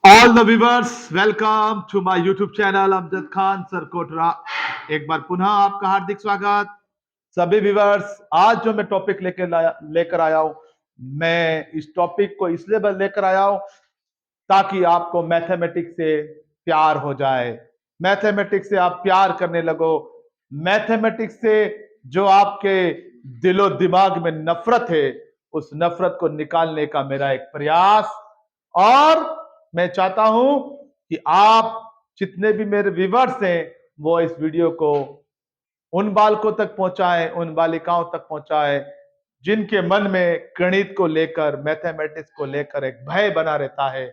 All the viewers welcome to my YouTube channel Amjad Khan Sarkotra. एक बार पुनः आपका हार्दिक स्वागत। सभी व्यूअर्स, आज जो मैं टॉपिक लेकर आया हूं, मैं इस टॉपिक को इसलिए लेकर आया हूं ताकि आपको मैथमेटिक्स से प्यार हो जाए, मैथमेटिक्स से आप प्यार करने लगो, मैथमेटिक्स से जो आपके दिलो दिमाग में नफरत है उस नफरत को निकालने का मेरा एक प्रयास। और मैं चाहता हूं कि आप जितने भी मेरे व्यूअर्स हैं वो इस वीडियो को उन बालकों तक पहुंचाएं, उन बालिकाओं तक पहुंचाएं जिनके मन में गणित को लेकर, मैथमेटिक्स को लेकर एक भय बना रहता है।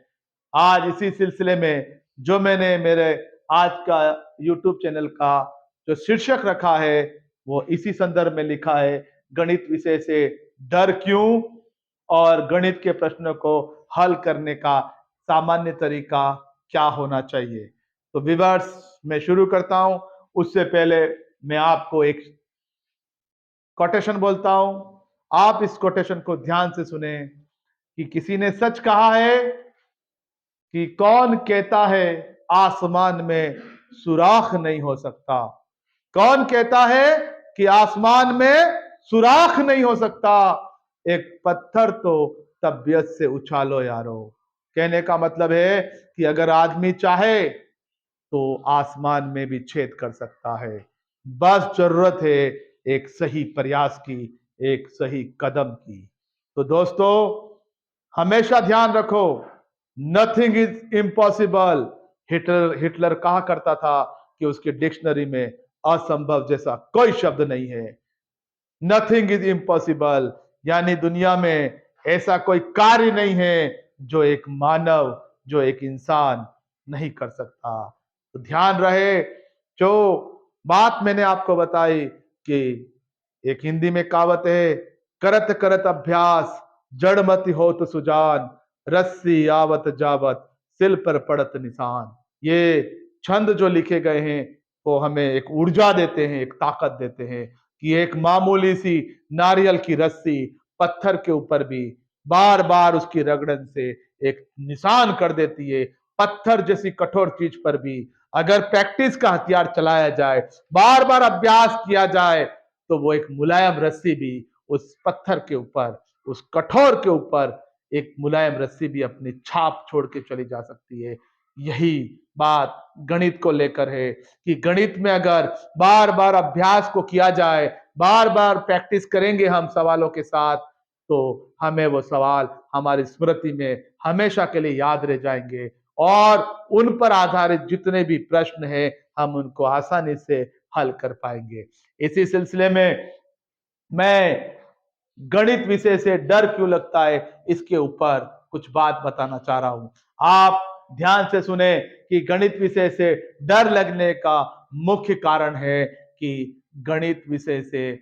आज इसी सिलसिले में जो मैंने मेरे आज का यूट्यूब चैनल का जो शीर्षक रखा है वो इसी संदर्भ में लिखा है, गणित विषय से डर क्यों और गणित के प्रश्नों को हल करने का सामान्य तरीका क्या होना चाहिए। तो व्यूअर्स, मैं शुरू करता हूं। उससे पहले मैं आपको एक कोटेशन बोलता हूं, आप इस कोटेशन को ध्यान से सुने कि किसी ने सच कहा है कि कौन कहता है आसमान में सुराख नहीं हो सकता। कौन कहता है कि आसमान में सुराख नहीं हो सकता। एक पत्थर तो तबीयत से उछालो यारो। कहने का मतलब है कि अगर आदमी चाहे तो आसमान में भी छेद कर सकता है। बस जरूरत है एक सही प्रयास की, एक सही कदम की। तो दोस्तों, हमेशा ध्यान रखो, nothing is impossible. Hitler Hitler कहा करता था कि उसके डिक्शनरी में असंभव जैसा कोई शब्द नहीं है। नथिंग इज इम्पॉसिबल, यानी दुनिया में ऐसा कोई कार्य नहीं है जो एक मानव, जो एक इंसान नहीं कर सकता। तो ध्यान रहे, जो बात मैंने आपको बताई कि एक हिंदी में कहावत है, करत करत अभ्यास जड़ मत होत सुजान, रस्सी आवत जावत सिल पर पड़त निशान। ये छंद जो लिखे गए हैं वो हमें एक ऊर्जा देते हैं, एक ताकत देते हैं कि एक मामूली सी नारियल की रस्सी पत्थर के ऊपर भी बार बार उसकी रगड़न से एक निशान कर देती है। पत्थर जैसी कठोर चीज पर भी अगर प्रैक्टिस का हथियार चलाया जाए, बार बार अभ्यास किया जाए, तो वो एक मुलायम रस्सी भी उस पत्थर के ऊपर, उस कठोर के ऊपर एक मुलायम रस्सी भी अपनी छाप छोड़ के चली जा सकती है। यही बात गणित को लेकर है कि गणित में अगर बार बार अभ्यास को किया जाए, बार बार प्रैक्टिस करेंगे हम सवालों के साथ, तो हमें वो सवाल हमारी स्मृति में हमेशा के लिए याद रह जाएंगे और उन पर आधारित जितने भी प्रश्न हैं हम उनको आसानी से हल कर पाएंगे। इसी सिलसिले में मैं गणित विषय से डर क्यों लगता है इसके ऊपर कुछ बात बताना चाह रहा हूं। आप ध्यान से सुने कि गणित विषय से डर लगने का मुख्य कारण है कि गणित विषय से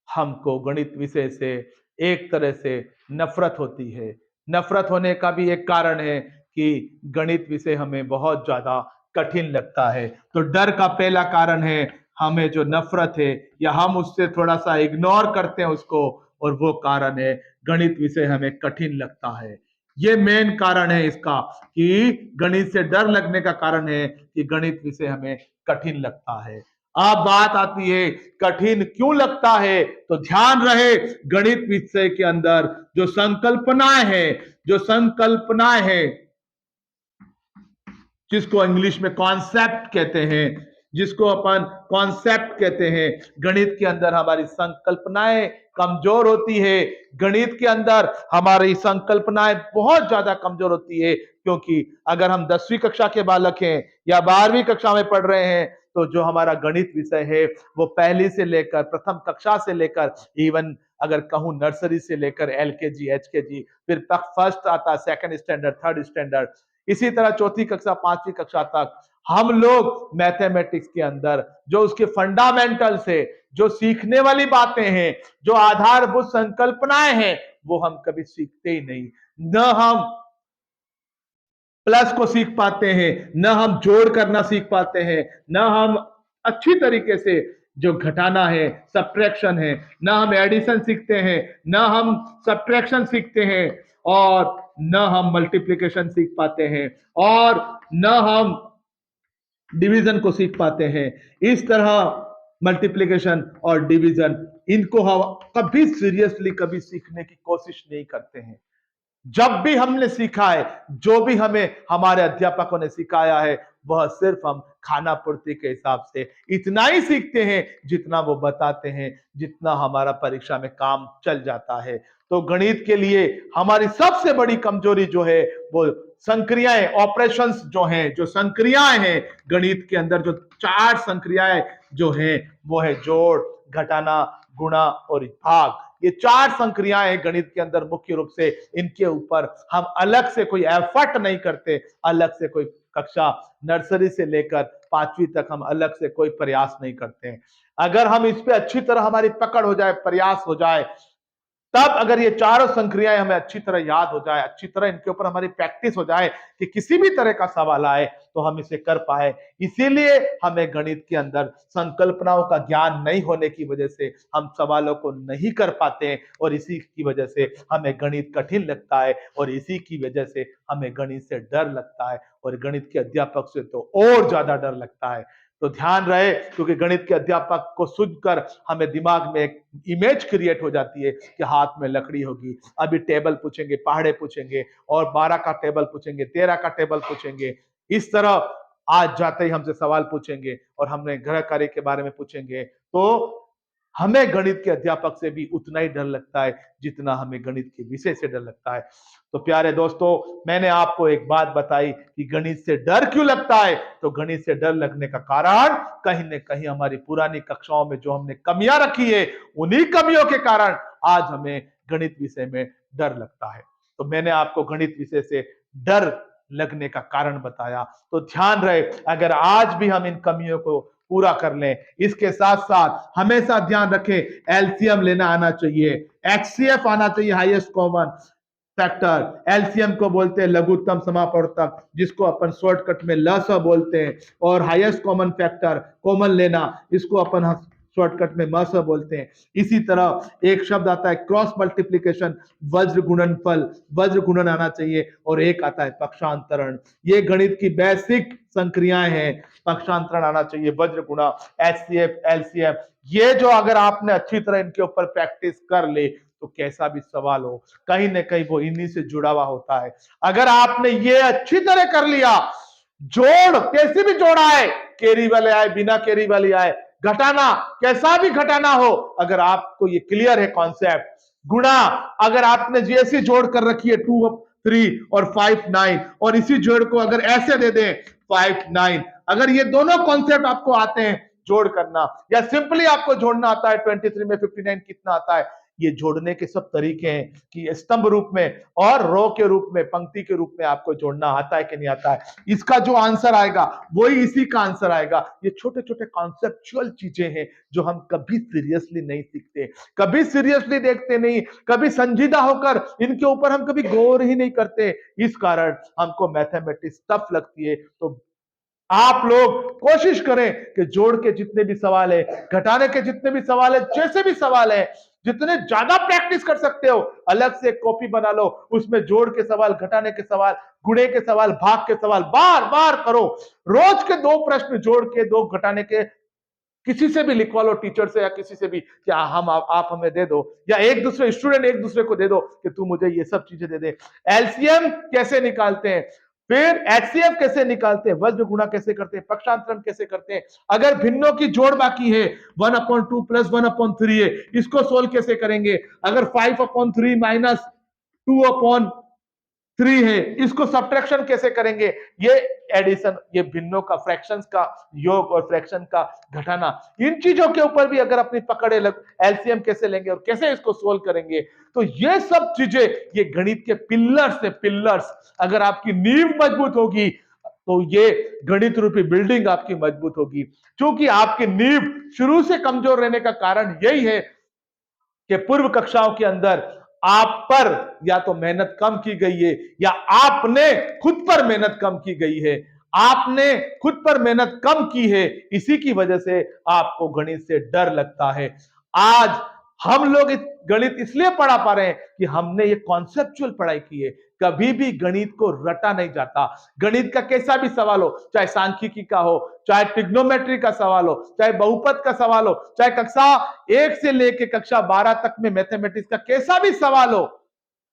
हमको, गणित विषय से एक तरह से नफरत होती है। नफरत होने का भी एक कारण है कि गणित विषय हमें बहुत ज्यादा कठिन लगता है। तो डर का पहला कारण है हमें जो नफरत है या हम उससे थोड़ा सा इग्नोर करते हैं उसको, और वो कारण है गणित विषय हमें कठिन लगता है। ये मेन कारण है इसका कि गणित से डर लगने का कारण है कि गणित विषय हमें कठिन लगता है। अब बात आती है कठिन क्यों लगता है, तो ध्यान रहे गणित विषय के अंदर जो संकल्पनाएं हैं, जो संकल्पनाएं हैं जिसको इंग्लिश में कॉन्सेप्ट कहते हैं, जिसको अपन कॉन्सेप्ट कहते हैं, गणित के अंदर हमारी संकल्पनाएं कमजोर होती है। गणित के अंदर हमारी संकल्पनाएं बहुत ज्यादा कमजोर होती है, क्योंकि अगर हम 10वीं कक्षा के बालक हैं या 12वीं कक्षा में पढ़ रहे हैं तो जो हमारा गणित विषय है वो पहली से लेकर, प्रथम कक्षा से लेकर, इवन अगर कहूं नर्सरी से लेकर LKG HKG, फिर फर्स्ट आता, सेकंड स्टैंडर्ड, थर्ड स्टैंडर्ड, इसी तरह चौथी कक्षा, पांचवी कक्षा तक हम लोग मैथमेटिक्स के अंदर जो उसके फंडामेंटल्स है, जो सीखने वाली बातें हैं, जो आधारभूत संकल्पनाएं हैं, वो हम कभी सीखते ही नहीं। न हम प्लस को सीख पाते हैं, न हम जोड़ करना सीख पाते हैं, न हम अच्छी तरीके से जो घटाना है, सब्ट्रैक्शन है, न हम एडिशन सीखते हैं, न हम सब्ट्रैक्शन सीखते हैं। और न हम मल्टीप्लिकेशन सीख पाते हैं और न हम डिवीजन को सीख पाते हैं। इस तरह मल्टीप्लिकेशन और डिवीजन, इनको हम कभी सीरियसली कभी सीखने की कोशिश नहीं करते हैं। जब भी हमने सीखा है, जो भी हमें हमारे अध्यापकों ने सिखाया है, वह सिर्फ हम खाना पूर्ति के हिसाब से इतना ही सीखते हैं जितना वो बताते हैं, जितना हमारा परीक्षा में काम चल जाता है। तो गणित के लिए हमारी सबसे बड़ी कमजोरी जो है वो संक्रियाएं, ऑपरेशंस जो हैं, जो संक्रियाएं हैं गणित के अंदर, जो 4 संक्रियाएं जो हैं वो है जोड़, घटाना, गुणा और भाग। ये 4 संक्रियाएं हैं गणित के अंदर मुख्य रूप से। इनके ऊपर हम अलग से कोई एफर्ट नहीं करते, अलग से कोई कक्षा नर्सरी से लेकर 5वीं तक हम अलग से कोई प्रयास नहीं करते हैं। अगर हम इस पे अच्छी तरह हमारी पकड़ हो जाए, प्रयास हो जाए, तब अगर ये चारों संक्रियाएं हमें अच्छी तरह याद हो जाए, अच्छी तरह इनके ऊपर हमारी प्रैक्टिस हो जाए कि किसी भी तरह का सवाल आए तो हम इसे कर पाए। इसीलिए हमें गणित के अंदर संकल्पनाओं का ज्ञान नहीं होने की वजह से हम सवालों को नहीं कर पाते और इसी की वजह से हमें गणित कठिन लगता है और इसी की वजह से हमें गणित से डर लगता है और गणित के अध्यापक से तो और ज्यादा डर लगता है। तो ध्यान रहे, क्योंकि गणित के अध्यापक को सुनकर हमें दिमाग में एक इमेज क्रिएट हो जाती है कि हाथ में लकड़ी होगी, अभी टेबल पूछेंगे, पहाड़े पूछेंगे और 12 का टेबल पूछेंगे, 13 का टेबल पूछेंगे। इस तरह आज जाते ही हमसे सवाल पूछेंगे और हमने गृह कार्य के बारे में पूछेंगे, तो हमें गणित के अध्यापक से भी उतना ही डर लगता है जितना हमें गणित के विषय से डर लगता है। तो प्यारे दोस्तों, मैंने आपको एक बात बताई कि गणित से डर क्यों लगता है। तो गणित से डर लगने का कारण कहीं न कहीं हमारी पुरानी कक्षाओं में जो हमने कमियां रखी है, उन्हीं कमियों के कारण आज हमें गणित विषय में डर लगता है। तो मैंने आपको गणित विषय से डर लगने का कारण बताया। तो ध्यान रहे, अगर आज भी हम इन कमियों को पूरा कर लें, इसके साथ साथ हमेशा ध्यान रखें एलसीएम लेना आना चाहिए, एचसीएफ आना चाहिए, हाईएस्ट कॉमन फैक्टर। एलसीएम को बोलते हैं लघुत्तम समापवर्तक, जिसको अपन शॉर्टकट में लस बोलते हैं, और हाईएस्ट कॉमन फैक्टर कॉमन लेना, इसको अपन शॉर्टकट में मस बोलते हैं। इसी तरह एक शब्द आता है क्रॉस मल्टीप्लिकेशन, वज्र गुणनफल, वज्र गुणन आना चाहिए, और एक आता है पक्षांतरण। ये गणित की बेसिक संक्रियाएं हैं। पक्षांतरण आना चाहिए, वज्र गुणा, एचसीएफ, एलसीएम। ये जो अगर आपने अच्छी तरह इनके ऊपर प्रैक्टिस कर ले तो कैसा भी सवाल हो, कहीं ना कहीं वो इन्हीं से जुड़ा हुआ होता है। अगर आपने ये अच्छी तरह कर लिया, जोड़ कैसे भी जोड़ा है, कैरी वाले आए, बिना कैरी वाली आए, घटाना कैसा भी घटाना हो, अगर आपको ये क्लियर है कॉन्सेप्ट, गुणा अगर आपने जैसी जोड़ कर रखी है 2 3 और 5 9, और इसी जोड़ को अगर ऐसे दे दें 5 9, अगर ये दोनों कॉन्सेप्ट आपको आते हैं, जोड़ करना या सिंपली आपको जोड़ना आता है, 23 में 59 कितना आता है, ये जोड़ने के सब तरीके हैं कि स्तंभ रूप में और रो के रूप में, पंक्ति के रूप में आपको जोड़ना आता है कि नहीं आता है। इसका जो आंसर आएगा वही इसी का आंसर आएगा। ये छोटे छोटे कॉन्सेप्चुअल चीजें हैं जो हम कभी सीरियसली नहीं सीखते, कभी सीरियसली देखते नहीं, कभी संजीदा होकर इनके ऊपर हम कभी गौर ही नहीं करते। इस कारण हमको मैथमेटिक्स टफ लगती है। तो आप लोग कोशिश करें कि जोड़ के जितने भी सवाल है, घटाने के जितने भी सवाल है, जैसे भी सवाल है, जितने ज्यादा प्रैक्टिस कर सकते हो, अलग से कॉपी बना लो, उसमें जोड़ के सवाल, घटाने के सवाल, गुणे के सवाल, भाग के सवाल बार बार करो। रोज के 2 प्रश्न जोड़ के, 2 घटाने के, किसी से भी लिखवा लो, टीचर से या किसी से भी, क्या हम आप हमें दे दो, या एक दूसरे स्टूडेंट एक दूसरे को दे दो कि तू मुझे ये सब चीजें दे दे। एलसीएम कैसे निकालते हैं, फिर एचसीएफ कैसे निकालते हैं, वज्र गुणा कैसे करते हैं, पक्षांतरण कैसे करते हैं, अगर भिन्नों की जोड़ बाकी है 1/2 प्लस 1/3 है, इसको सोल्व कैसे करेंगे, अगर 5/3 माइनस 2/3 है, इसको सब्ट्रैक्शन कैसे करेंगे, ये एडिशन, ये भिन्नों का, फ्रैक्शंस का योग और फ्रैक्शन का घटाना, इन चीजों के ऊपर भी अगर अपनी पकड़े लग, एलसीएम कैसे लेंगे और कैसे इसको सोल्व करेंगे। तो ये सब चीजें, ये गणित के पिलर्स है, पिलर्स। अगर आपकी नींव मजबूत होगी तो ये गणित रूपी बिल्डिंग आपकी मजबूत होगी। क्योंकि आपकी नींव शुरू से कमजोर रहने का कारण यही है कि पूर्व कक्षाओं के अंदर आप पर या तो मेहनत कम की गई है, या आपने खुद पर मेहनत कम की गई है। आपने खुद पर मेहनत कम की है, इसी की वजह से आपको गणित से डर लगता है। आज हम लोग गणित इसलिए पढ़ा पा रहे हैं कि हमने ये कॉन्सेप्चुअल पढ़ाई की है, कभी भी गणित को रटा नहीं जाता। गणित का कैसा भी सवाल हो, चाहे सांख्यिकी का हो, चाहे ट्रिग्नोमेट्री का सवाल हो, चाहे बहुपद का सवाल हो, चाहे कक्षा 1 से लेकर कक्षा 12 तक में मैथमेटिक्स का कैसा भी सवाल हो,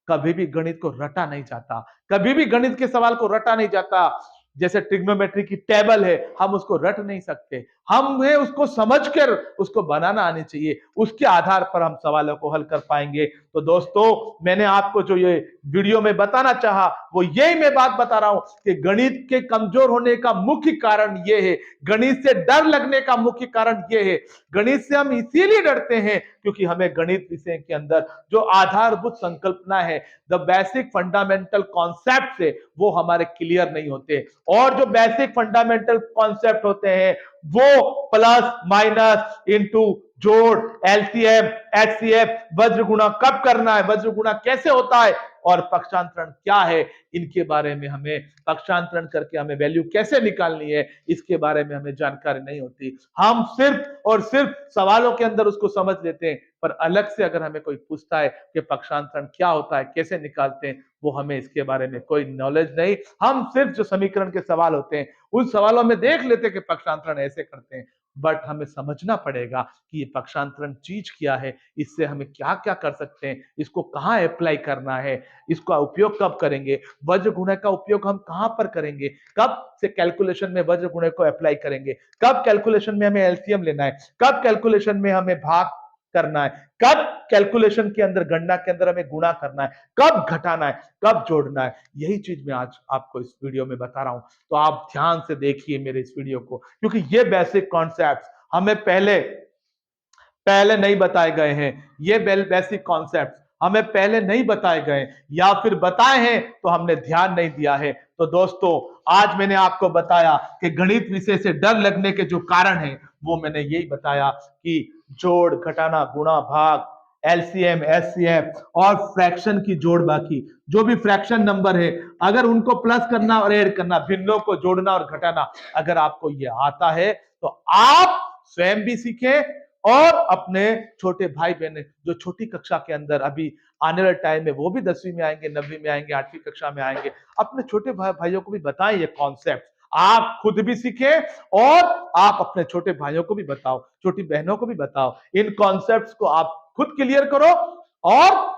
कभी भी गणित को रटा नहीं जाता। कभी भी गणित के सवाल को रटा नहीं जाता। जैसे ट्रिग्नोमेट्री की टेबल है, हम उसको रट नहीं सकते, हमें उसको समझकर उसको बनाना आनी चाहिए, उसके आधार पर हम सवालों को हल कर पाएंगे। तो दोस्तों, मैंने आपको जो ये वीडियो में बताना चाहा वो यही मैं बात बता रहा हूं कि गणित के कमजोर होने का मुख्य कारण ये है, गणित से डर लगने का मुख्य कारण ये है। गणित से हम इसीलिए डरते हैं क्योंकि हमें गणित विषय के अंदर जो आधारभूत संकल्पना है, द बेसिक फंडामेंटल कॉन्सेप्ट है, वो हमारे क्लियर नहीं होते। और जो बेसिक फंडामेंटल कॉन्सेप्ट होते हैं वो प्लस माइनस इनटू जोड़, एलसीएम, एचसीएफ, वज्र गुणा कब करना है, वज्र गुणा कैसे होता है और पक्षांतरण क्या है, इनके बारे में हमें पक्षांतरण करके हमें वैल्यू कैसे निकालनी है, इसके बारे में हमें जानकारी नहीं होती। हम सिर्फ और सिर्फ सवालों के अंदर उसको समझ लेते हैं, पर अलग से अगर हमें कोई पूछता है कि पक्षांतरण क्या होता है, कैसे निकालते हैं, वो हमें इसके बारे में कोई नॉलेज नहीं। हम सिर्फ जो समीकरण के सवाल होते हैं उन सवालों में देख लेते हैं कि पक्षांतरण ऐसे करते हैं, बट हमें समझना पड़ेगा कि ये पक्षांतरण चीज क्या है, इससे हमें क्या क्या कर सकते हैं, इसको कहाँ अप्लाई करना है, इसका उपयोग कब करेंगे, वज्र गुणक का उपयोग हम कहां पर करेंगे, कब से कैलकुलेशन में वज्र गुणक को अप्लाई करेंगे, कब कैलकुलेशन में हमें एलसीएम लेना है, कब कैलकुलेशन में हमें भाग करना है, कब कैलकुलेशन के अंदर गणना के अंदर हमें गुणा करना है, कब घटाना है, कब जोड़ना है, यही चीज मैं आज आपको इस वीडियो में बता रहा हूं। तो आप ध्यान से देखिए मेरे इस वीडियो को, क्योंकि ये बेसिक कॉन्सेप्ट्स हमें पहले पहले नहीं बताए गए हैं। ये बेसिक कॉन्सेप्ट हमें पहले नहीं बताए गए, या फिर बताए हैं तो हमने ध्यान नहीं दिया है। तो दोस्तों, आज मैंने आपको बताया कि गणित विषय से डर लगने के जो कारण है वो मैंने यही बताया कि जोड़, घटाना, गुणा, भाग, एलसीएम, एचसीएफ और फ्रैक्शन की जोड़, बाकी जो भी फ्रैक्शन नंबर है, अगर उनको प्लस करना और ऐड करना, भिन्नों को जोड़ना और घटाना, अगर आपको ये आता है तो आप स्वयं भी सीखें और अपने छोटे भाई बहन जो छोटी कक्षा के अंदर अभी आने वाले टाइम में वो भी 10वीं में आएंगे, 9वीं में आएंगे, 8वीं कक्षा में आएंगे, अपने छोटे भाइयों को भी बताएं ये कॉन्सेप्ट। आप खुद भी सीखें और आप अपने छोटे भाइयों को भी बताओ, छोटी बहनों को भी बताओ। इन कॉन्सेप्ट्स को आप खुद क्लियर करो और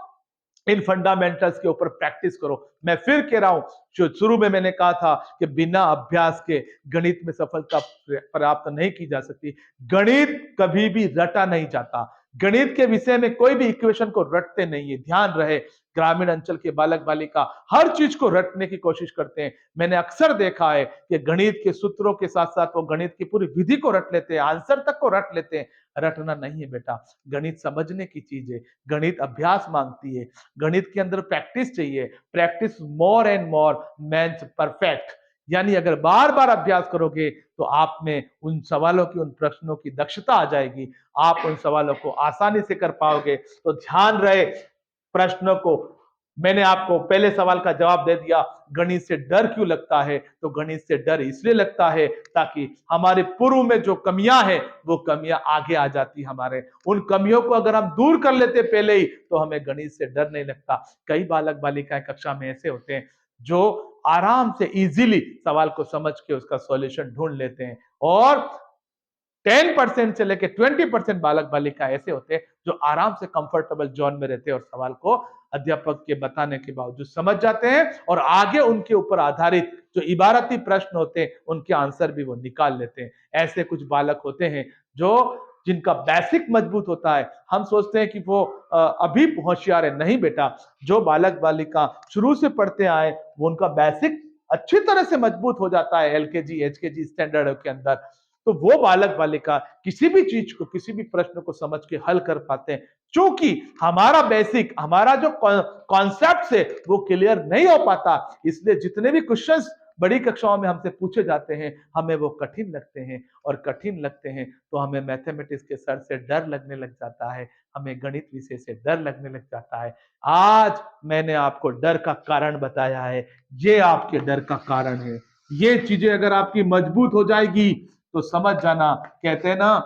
इन फंडामेंटल्स के ऊपर प्रैक्टिस करो। मैं फिर कह रहा हूं, जो शुरू में मैंने कहा था कि बिना अभ्यास के गणित में सफलता प्राप्त नहीं की जा सकती। गणित कभी भी रटा नहीं जाता। गणित के विषय में कोई भी इक्वेशन को रटते नहीं है, ध्यान रहे। ग्रामीण अंचल के बालक बालिका हर चीज को रटने की कोशिश करते हैं। मैंने अक्सर देखा है कि गणित के सूत्रों के साथ साथ वो गणित की पूरी विधि को रट लेते हैं, आंसर तक को रट लेते हैं। रटना नहीं है बेटा, गणित समझने की चीज है, गणित अभ्यास मांगती है, गणित के अंदर प्रैक्टिस चाहिए। Practice more and more means perfect, यानी अगर बार बार अभ्यास करोगे तो आप में उन सवालों की, उन प्रश्नों की दक्षता आ जाएगी, आप उन सवालों को आसानी से कर पाओगे। तो ध्यान रहे प्रश्नों को। मैंने आपको पहले सवाल का जवाब दे दिया, गणित से डर क्यों लगता है, तो गणित से डर इसलिए लगता है ताकि हमारे पूर्व में जो कमियां हैं वो कमियां आगे आ जाती, हमारे उन कमियों को अगर हम दूर कर लेते पहले ही तो हमें गणित से डर नहीं लगता। कई बालक बालिकाएं कक्षा में ऐसे होते हैं जो आराम से इजीली सवाल को समझ के उसका सॉल्यूशन ढूंढ लेते हैं, और 10% से लेकर 20% बालक बालिका ऐसे होते हैं जो आराम से कंफर्टेबल जोन में रहते हैं और सवाल को अध्यापक के बताने के बावजूद समझ जाते हैं और आगे उनके ऊपर आधारित जो इबारती प्रश्न होते हैं उनके आंसर भी वो निकाल लेते हैं। ऐसे कुछ बालक होते हैं जो जिनका बेसिक मजबूत होता है। हम सोचते हैं कि वो अभी होशियार है, नहीं बेटा। जो बालक बालिका शुरू से पढ़ते आए वो उनका बेसिक अच्छी तरह से मजबूत हो जाता है एलकेजी एचकेजी स्टैंडर्ड के अंदर, तो वो बालक बालिका किसी भी चीज को, किसी भी प्रश्न को समझ के हल कर पाते हैं। क्योंकि हमारा बेसिक, हमारा जो कॉन्सेप्ट है वो क्लियर नहीं हो पाता, इसलिए जितने भी क्वेश्चंस बड़ी कक्षाओं में हमसे पूछे जाते हैं हमें वो कठिन लगते हैं, और कठिन लगते हैं तो हमें मैथमेटिक्स के सर से डर लगने लग जाता है, हमें गणित विषय से डर लगने लग जाता है। आज मैंने आपको डर का कारण बताया है, ये आपके डर का कारण है। ये चीजें अगर आपकी मजबूत हो जाएगी तो समझ जाना, कहते हैं ना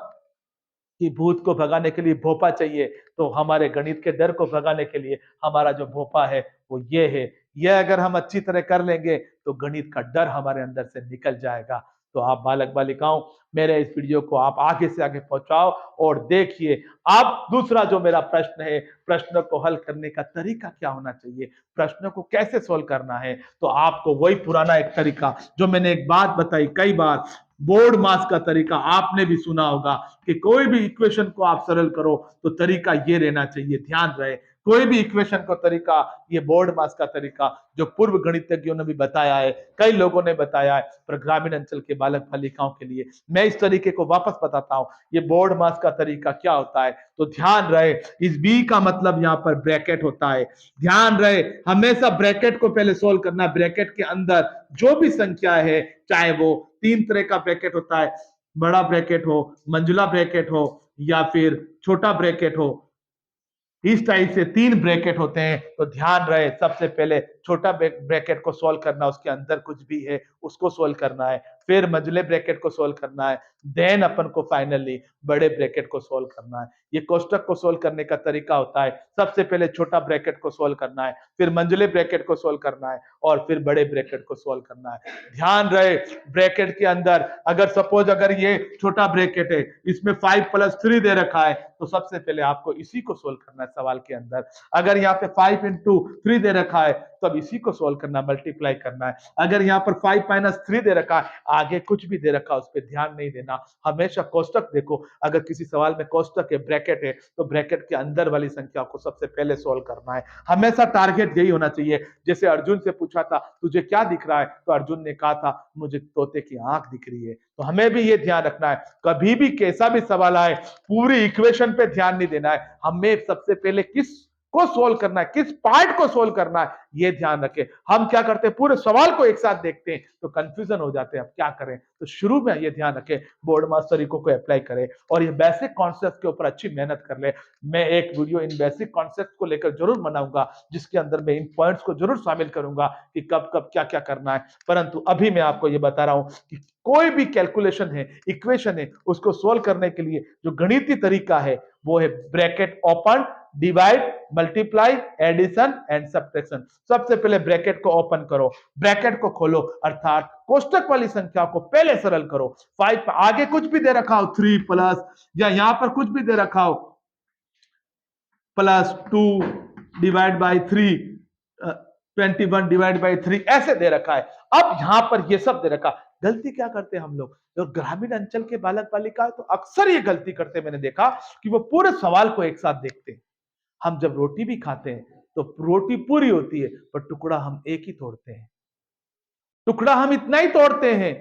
कि भूत को भगाने के लिए भोपा चाहिए, तो हमारे गणित के डर को भगाने के लिए हमारा जो भोपा है वो ये है। ये अगर हम अच्छी तरह कर लेंगे तो गणित का डर हमारे अंदर से निकल जाएगा। तो आप बालक बालिकाओं, मेरे इस वीडियो को आप आगे से आगे पहुंचाओ और देखिए। अब दूसरा जो मेरा प्रश्न है, प्रश्न को हल करने का तरीका क्या होना चाहिए, प्रश्न को कैसे सोल्व करना है, तो आपको वही पुराना एक तरीका जो मैंने एक बात बताई कई बार, बोर्ड मास का तरीका आपने भी सुना होगा कि कोई भी इक्वेशन को आप सरल करो तो तरीका ये रहना चाहिए, ध्यान रहे, कोई भी इक्वेशन को तरीका, ये बोर्ड मास का तरीका जो पूर्व गणितज्ञों ने भी बताया है, कई लोगों ने बताया है, पर ग्रामीण अंचल के बालक बालिकाओं के लिए मैं इस तरीके को वापस बताता हूं। ये बोर्ड मास का तरीका क्या होता है, तो ध्यान रहे, इस बी का मतलब यहां पर ब्रैकेट होता है। ध्यान रहे, हमेशा ब्रैकेट को पहले सोल्व करना। ब्रैकेट के अंदर जो भी संख्या है, चाहे वो तीन तरह का ब्रैकेट होता है, बड़ा ब्रैकेट हो, मंजुला ब्रैकेट हो, या फिर छोटा ब्रैकेट हो, इस टाइप से तीन ब्रैकेट होते हैं। तो ध्यान रहे, सबसे पहले छोटा ब्रैकेट को सोल्व करना, उसके अंदर कुछ भी है उसको सोल्व करना है, फिर मंझले ब्रैकेट को सोल्व करना है, देन अपन को फाइनली बड़े ब्रैकेट को सोल्व करना है। ये कोष्टक को सोल्व करने का तरीका होता है, सबसे पहले छोटा ब्रैकेट को सोल्व करना है, फिर मंझले ब्रैकेट को सोल्व करना है, और फिर बड़े ब्रैकेट को सोल्व करना है। ध्यान रहे, ब्रैकेट के अंदर अगर सपोज अगर ये छोटा ब्रैकेट है, इसमें 5+3 दे रखा है, तो सबसे पहले आपको इसी को सोल्व करना है सवाल के अंदर। अगर यहाँ पे 5 × 3 दे रखा है, तो अब इसी को सोल्व करना, मल्टीप्लाई करना है। अगर यहाँ पर 5 - 3 दे रखा है, आगे कुछ भी दे रखा है उस पर ध्यान नहीं देना, हमेशा कोष्टक देखो। अगर किसी सवाल में कोष्टक है, ब्रैकेट है, तो ब्रैकेट के अंदर वाली संख्या को सबसे पहले सोल्व करना है। हमेशा टारगेट यही होना चाहिए। जैसे अर्जुन से पूछा था तुझे क्या दिख रहा है, तो अर्जुन ने कहा था मुझे तोते की आंख दिख रही है। तो हमें भी ये ध्यान रखना है, कभी भी कैसा भी सवाल आए पूरी इक्वेशन पे ध्यान नहीं देना है, हमें सबसे पहले किस को सोल्व करना है, किस पार्ट को सोल्व करना है, ये ध्यान रखें। हम क्या करते हैं, पूरे सवाल को एक साथ देखते हैं तो कंफ्यूजन हो जाते हैं, अब क्या करें। तो शुरू में ये ध्यान रखें, बोर्ड मास तरीकों को अप्लाई करें और ये बेसिक कॉन्सेप्ट के ऊपर अच्छी मेहनत कर ले। मैं एक वीडियो इन बेसिक कॉन्सेप्ट को लेकर जरूर बनाऊंगा, जिसके अंदर मैं इन पॉइंट्स को जरूर शामिल करूंगा कि कब कब क्या क्या करना है। परंतु अभी मैं आपको ये बता रहा हूं कि कोई भी कैलकुलेशन है, इक्वेशन है, उसको सोल्व करने के लिए जो गणितीय तरीका है वो है bracket open, divide, multiply, addition and subtraction. सबसे पहले ब्रैकेट को ओपन करो, ब्रैकेट को खोलो, अर्थात कोष्टक वाली संख्या को पहले सरल करो। 5 आगे कुछ भी दे रखा हो 3 प्लस, या यहां पर कुछ भी दे रखा हो +2 डिवाइड बाई 3, 21 डिवाइड बाई 3 ऐसे दे रखा है। अब यहां पर ये सब दे रखा। गलती क्या करते हैं हम लोग, जो ग्रामीण अंचल के बालक बालिका है, तो अक्सर ये गलती करते, मैंने देखा कि वो पूरे सवाल को एक साथ देखते हैं। हम जब रोटी भी खाते हैं तो रोटी पूरी होती है, पर टुकड़ा हम एक ही तोड़ते हैं, टुकड़ा हम इतना ही तोड़ते हैं,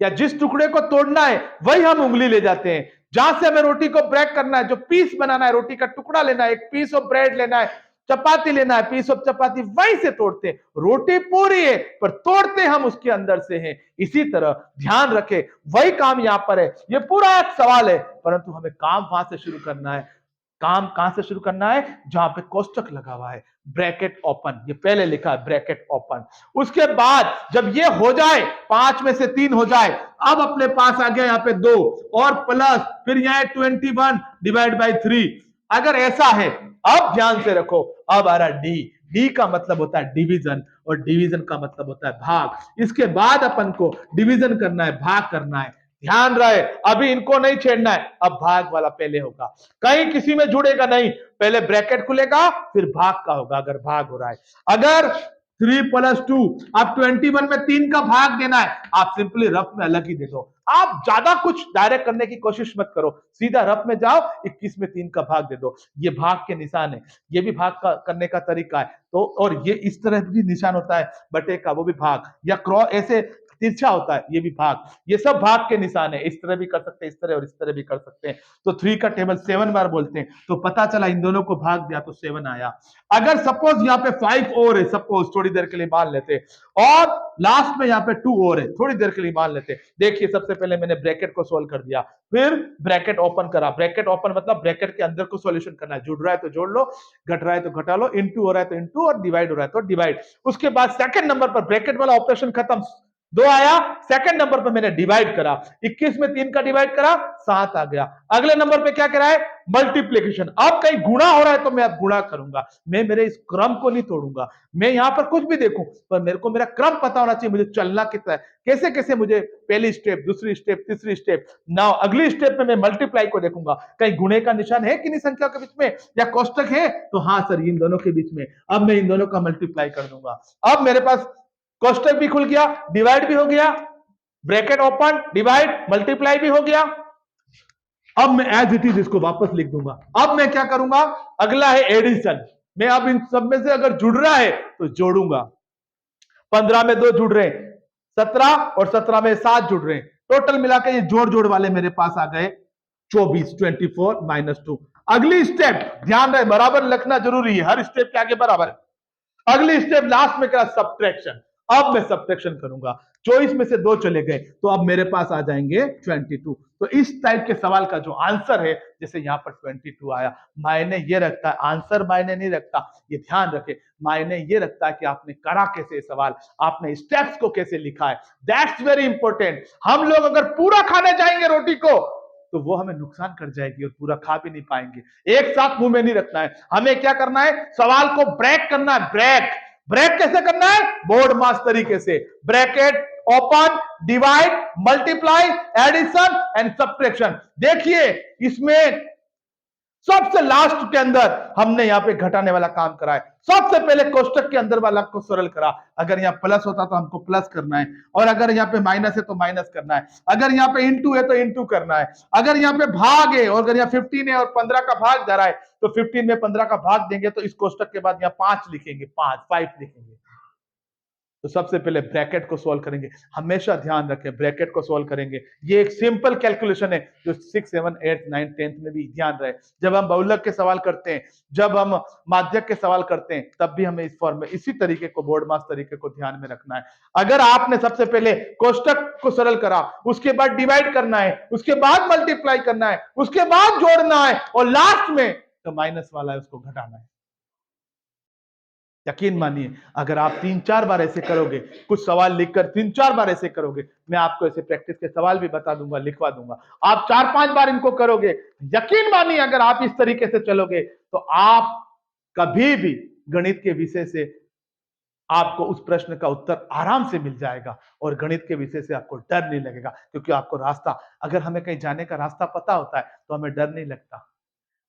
या जिस टुकड़े को तोड़ना है वही हम उंगली ले जाते हैं। जहां से हमें रोटी को ब्रेक करना है, जो पीस बनाना है, रोटी का टुकड़ा लेना है, एक पीस ऑफ ब्रेड लेना है, चपाती लेना है, पीस ऑफ चपाती, वहीं से तोड़ते हैं। रोटी पूरी है पर तोड़ते हम उसके अंदर से हैं। इसी तरह ध्यान रखें, वही काम यहां पर है। ये पूरा एक सवाल है, परंतु हमें काम वहां से शुरू करना है। काम कहां से शुरू करना है, जहां पे कोष्टक लगा हुआ है, ब्रैकेट ओपन, ये पहले लिखा है ब्रैकेट ओपन। उसके बाद जब ये हो जाए, 5 में से 3 हो जाए, अब अपने पास आ गया यहाँ पे 2 और प्लस, फिर यहाँ 21 डिवाइड बाई 3। अगर ऐसा है, अब ध्यान से रखो, अब आ रहा डी। डी का मतलब होता है डिवीजन, और डिवीजन का मतलब होता है भाग। इसके बाद अपन को डिवीजन करना है, भाग करना है। ध्यान रहे, अभी इनको नहीं छेड़ना है, अब भाग वाला पहले होगा, कहीं किसी में जुड़ेगा नहीं, पहले ब्रैकेट खुलेगा फिर भाग का होगा, अगर भाग हो रहा है। अगर 3 + 2, अब 21 में 3 का भाग देना है, आप सिंपली रफ में अलग ही दे दो। आप ज्यादा कुछ डायरेक्ट करने की कोशिश मत करो, सीधा रफ में जाओ, 21 में 3 का भाग दे दो। ये भाग के निशान है, ये भी भाग का करने का तरीका है। तो और ये इस तरह भी निशान होता है बटे का, वो भी भाग, या क्रॉस ऐसे तिरछा होता है, ये भी भाग। ये सब भाग के निशान है, इस तरह भी कर सकते हैं, इस तरह और इस तरह भी कर सकते हैं। तो 3 का टेबल 7 बार बोलते हैं, तो पता चला इन दोनों को भाग दिया तो 7 आया। अगर सपोज यहाँ पे 5 और है, सपोज थोड़ी देर के लिए मान लेते, और लास्ट में यहाँ पे 2 और है, थोड़ी देर के लिए मान लेते। देखिए, सबसे पहले मैंने ब्रैकेट को सोल्व कर दिया, फिर ब्रैकेट ओपन करा। ब्रैकेट ओपन मतलब ब्रैकेट के अंदर को सॉल्यूशन करना है, जुड़ रहा है तो जोड़ लो, घट रहा है तो घटा लो, इनटू हो रहा है तो इनटू, और डिवाइड हो रहा है तो डिवाइड। उसके बाद सेकंड नंबर पर ब्रैकेट वाला ऑपरेशन खत्म, 2 आया, सेकंड नंबर पे मैंने डिवाइड करा, 21 में 3 का डिवाइड करा, 7 आ गया। अगले नंबर पे क्या करा है, मल्टीप्लिकेशन। अब कहीं गुणा हो रहा है तो मैं अब गुणा करूंगा, मैं मेरे इस क्रम को नहीं तोड़ूंगा। मैं यहां पर कुछ भी देखूं पर मेरे को मेरा क्रम पता होना चाहिए, मुझे चलना कितना है, कैसे कैसे मुझे पहली स्टेप, दूसरी स्टेप, तीसरी स्टेप। नाउ अगली स्टेप में मैं मल्टीप्लाई को देखूंगा, कहीं गुणे का निशान है किन्हीं संख्या के बीच में या कोष्टक है, तो हाँ सर इन दोनों के बीच में, अब मैं इन दोनों का मल्टीप्लाई कर दूंगा। अब मेरे पास कोष्टक भी खुल गया, डिवाइड भी हो गया, ब्रैकेट ओपन, डिवाइड, मल्टीप्लाई भी हो गया। अब मैं एज इट इज इसको वापस लिख दूंगा। अब मैं क्या करूंगा, अगला है एडिशन। मैं अब इन सब में से अगर जुड़ रहा है तो जोड़ूंगा। 15 में 2 जुड़ रहे हैं, 17 और 17 में 7 जुड़ रहे हैं, टोटल मिलाकर ये जोड़ जोड़ वाले मेरे पास आ गए 24, 24 माइनस 2। अगली स्टेप ध्यान रहे, बराबर लिखना जरूरी है, हर स्टेप के आगे बराबर। अगली स्टेप लास्ट में क्या, सब्ट्रैक्शन। अब मैं सब्ट्रैक्शन करूंगा, 24 में से 2 चले गए तो अब मेरे पास आ जाएंगे 22। तो इस टाइप के सवाल का जो आंसर है, जैसे यहां पर 22 आया, मायने ये रखता है, आंसर मायने नहीं रखता, ये ध्यान रखे, मायने ये रखता है कि आपने करा कैसे सवाल, आपने स्टेप्स को कैसे लिखा है। That's very important. हम लोग अगर पूरा खाने जाएंगे रोटी को तो वो हमें नुकसान कर जाएगी और पूरा खा भी नहीं पाएंगे। एक साथ मुंह में नहीं रखना है, हमें क्या करना है, सवाल को ब्रेक करना है। ब्रेक ब्रेक कैसे करना है, बोर्ड मास तरीके से, bracket open, divide, multiply, addition and subtraction. देखिए इसमें सबसे लास्ट के अंदर हमने यहां पे घटाने वाला काम करा है, सबसे पहले कोष्टक के अंदर वाला को सरल करा। अगर यहाँ प्लस होता तो हमको प्लस करना है, और अगर यहाँ पे माइनस है तो माइनस करना है, अगर यहाँ पे इंटू है तो इंटू करना है, अगर यहाँ पे भाग है और अगर यहाँ 15 है और 15 का भाग धरा है तो 15 में 15 का भाग देंगे तो इस कोष्टक के बाद यहाँ 5 लिखेंगे, 5 लिखेंगे। तो सबसे पहले ब्रैकेट को सॉल्व करेंगे, हमेशा ध्यान रखें ब्रैकेट को सॉल्व करेंगे। ये एक सिंपल कैलकुलेशन है जो 6, 7, 8, 9, 10 में भी ध्यान रहे। जब हम बहुलक के सवाल करते हैं, जब हम माध्यक के सवाल करते हैं, तब भी हमें इस फॉर्म में इसी तरीके को, बोर्ड मास तरीके को ध्यान में रखना है। अगर आपने सबसे पहले कोष्टक को सरल करा, उसके बाद डिवाइड करना है, उसके बाद मल्टीप्लाई करना है, उसके बाद जोड़ना है और लास्ट में तो माइनस वाला है उसको घटाना है। यकीन मानिए अगर आप 3-4 बार ऐसे करोगे, कुछ सवाल लिखकर 3-4 बार ऐसे करोगे, मैं आपको ऐसे प्रैक्टिस के सवाल भी बता दूंगा, लिखवा दूंगा, आप 4-5 बार इनको करोगे, यकीन मानिए अगर आप इस तरीके से चलोगे तो आप कभी भी गणित के विषय से आपको उस प्रश्न का उत्तर आराम से मिल जाएगा और गणित के विषय से आपको डर नहीं लगेगा, क्योंकि आपको रास्ता, अगर हमें कहीं जाने का रास्ता पता होता है तो हमें डर नहीं लगता,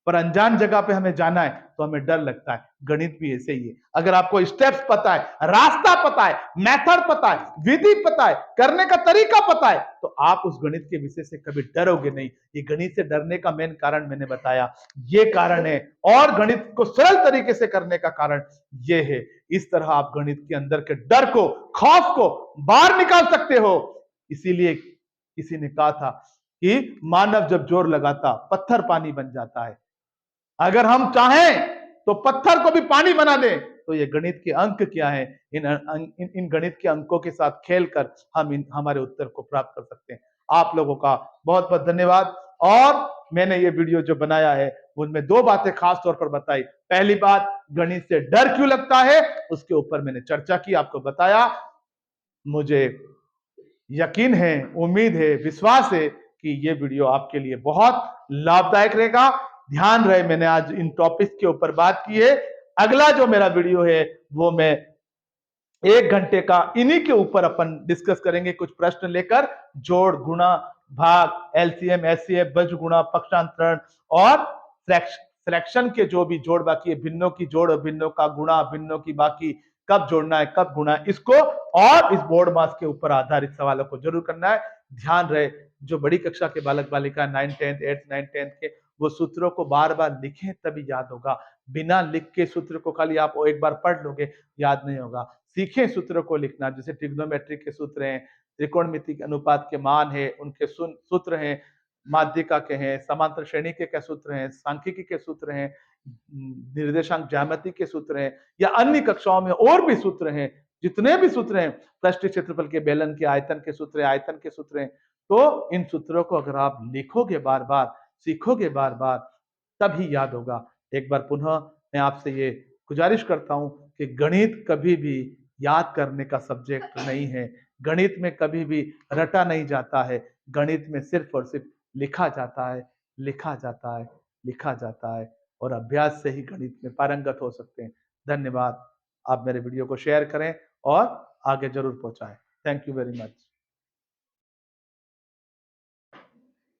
पर अनजान जगह पे हमें जाना है तो हमें डर लगता है। गणित भी ऐसे ही है, अगर आपको स्टेप्स पता है, रास्ता पता है, मेथड पता है, विधि पता है, करने का तरीका पता है, तो आप उस गणित के विषय से कभी डरोगे नहीं। ये गणित से डरने का मेन कारण मैंने बताया, ये कारण है, और गणित को सरल तरीके से करने का कारण ये है। इस तरह आप गणित के अंदर के डर को, खौफ को बाहर निकाल सकते हो। इसीलिए किसी ने कहा था कि मानव जब जोर लगाता पत्थर पानी बन जाता है। अगर हम चाहें तो पत्थर को भी पानी बना दें। तो ये गणित के अंक क्या है, इन गणित के अंकों के साथ खेलकर हम हमारे उत्तर को प्राप्त कर सकते हैं। आप लोगों का बहुत बहुत धन्यवाद। और मैंने ये वीडियो जो बनाया है उनमें 2 बातें खास तौर पर बताई। पहली बात, गणित से डर क्यों लगता है, उसके ऊपर मैंने चर्चा की, आपको बताया। मुझे यकीन है, उम्मीद है, विश्वास है कि ये वीडियो आपके लिए बहुत लाभदायक रहेगा। ध्यान रहे, मैंने आज इन टॉपिक्स के ऊपर बात की है। अगला जो मेरा वीडियो है वो मैं 1 घंटे का इन्हीं के ऊपर अपन डिस्कस करेंगे, कुछ प्रश्न लेकर, जोड़, गुणा, भाग, एलसीएम, एचसीएफ, बज गुणा, पक्षांतरण और फ्रैक्शन के जो भी जोड़ बाकी है, भिन्नों की जोड़, भिन्नों का गुणा, भिन्नों की बाकी, कब जोड़ना है, कब गुणा, इसको और इस बोर्ड मास के ऊपर आधारित सवालों को जरूर करना है। ध्यान रहे, जो बड़ी कक्षा के बालक बालिका 9, 10, 8, 9, 10 के, वो सूत्रों को बार बार लिखें तभी याद होगा। बिना लिख के सूत्र को खाली आप एक बार पढ़ लोगे, याद नहीं होगा। सीखें सूत्रों को लिखना, जैसे ट्रिग्नोमेट्री के सूत्र हैं, त्रिकोणमिति अनुपात के मान है, उनके सूत्र हैं, माध्यिका के हैं, समांतर श्रेणी के क्या सूत्र हैं, सांख्यिकी के सूत्र हैं, निर्देशांक ज्यामिति के सूत्र हैं, या अन्य कक्षाओं में और भी सूत्र हैं, जितने भी सूत्र हैं, पृष्ठीय क्षेत्रफल के, बेलन के, आयतन के सूत्र हैं, आयतन के सूत्र हैं, तो इन सूत्रों को अगर आप लिखोगे बार बार, सीखोगे बार बार, तभी याद होगा। एक बार पुनः मैं आपसे ये गुजारिश करता हूं कि गणित कभी भी याद करने का सब्जेक्ट नहीं है। गणित में कभी भी रटा नहीं जाता है। गणित में सिर्फ और सिर्फ लिखा जाता है, लिखा जाता है, लिखा जाता है, और अभ्यास से ही गणित में पारंगत हो सकते हैं। धन्यवाद। आप मेरे वीडियो को शेयर करें और आगे जरूर पहुंचाएं। Thank you very much.